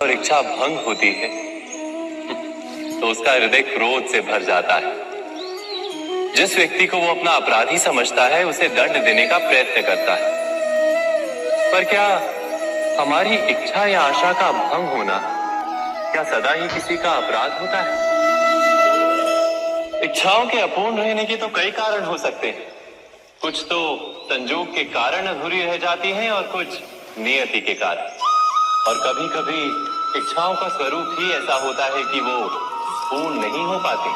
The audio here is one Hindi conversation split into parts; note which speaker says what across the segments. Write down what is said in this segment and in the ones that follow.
Speaker 1: और इच्छा भंग होती है तो उसका हृदय क्रोध से भर जाता है। जिस व्यक्ति को वो अपना अपराधी समझता है उसे दंड देने का प्रयत्न करता है। पर क्या हमारी इच्छा या आशा का भंग होना क्या सदा ही किसी का अपराध होता है? इच्छाओं के अपूर्ण रहने के तो कई कारण हो सकते हैं। कुछ तो संजोग के कारण अधूरी रह जाती हैं और कुछ नियति के कारण। और कभी कभी इच्छाओं का स्वरूप ही ऐसा होता है कि वो पूर्ण नहीं हो पाती।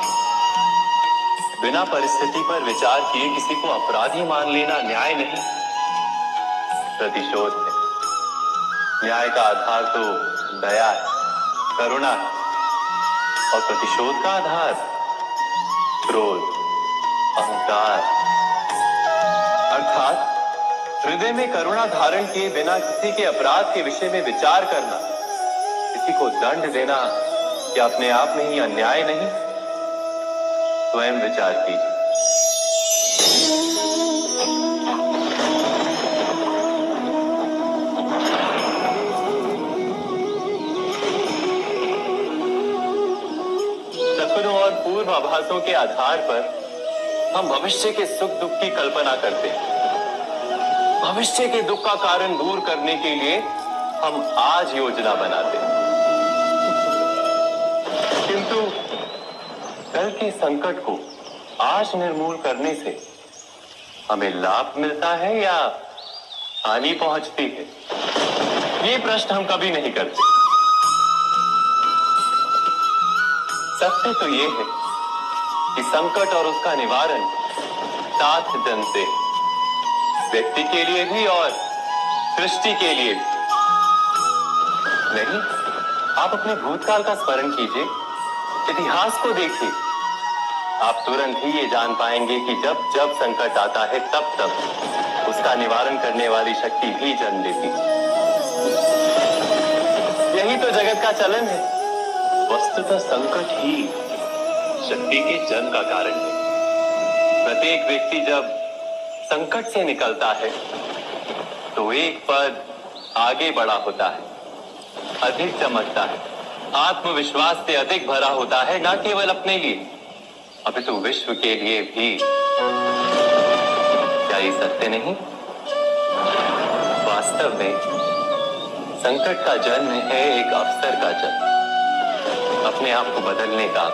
Speaker 1: बिना परिस्थिति पर विचार किए किसी को अपराधी मान लेना न्याय नहीं, प्रतिशोध है। न्याय का आधार तो दया है, करुणा है, और प्रतिशोध का आधार क्रोध, अहंकार। अर्थात हृदय में करुणा धारण किए बिना किसी के अपराध के विषय में विचार करना, किसी को दंड देना क्या अपने आप में ही अन्याय नहीं? स्वयं विचार कीजिए। सपनों और पूर्वाभासों के आधार पर हम भविष्य के सुख दुख की कल्पना करते हैं। भविष्य के दुख का कारण दूर करने के लिए हम आज योजना बनाते हैं। किंतु कल के संकट को आज निर्मूल करने से हमें लाभ मिलता है या हानि पहुंचती है, ये प्रश्न हम कभी नहीं करते। सत्य तो ये है कि संकट और उसका निवारण सात जन से, व्यक्ति के लिए भी और सृष्टि के लिए भी। नहीं, आप अपने भूतकाल का स्मरण कीजिए, इतिहास को देखिए। आप तुरंत ही ये जान पाएंगे कि जब जब संकट आता है तब तब उसका निवारण करने वाली शक्ति भी जन्म लेती है। यही तो जगत का चलन है। वस्तुतः संकट ही शक्ति के जन्म का कारण है। प्रत्येक व्यक्ति जब संकट से निकलता है तो एक पद आगे बढ़ा होता है, अधिक चमकता है, आत्मविश्वास से अधिक भरा होता है, न केवल अपने लिए अपितु विश्व के लिए भी। क्या ये सत्य नहीं? वास्तव में संकट का जन्म है एक अवसर का जन्म, अपने आप को बदलने का,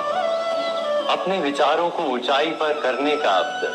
Speaker 1: अपने विचारों को ऊंचाई पर करने का अवसर।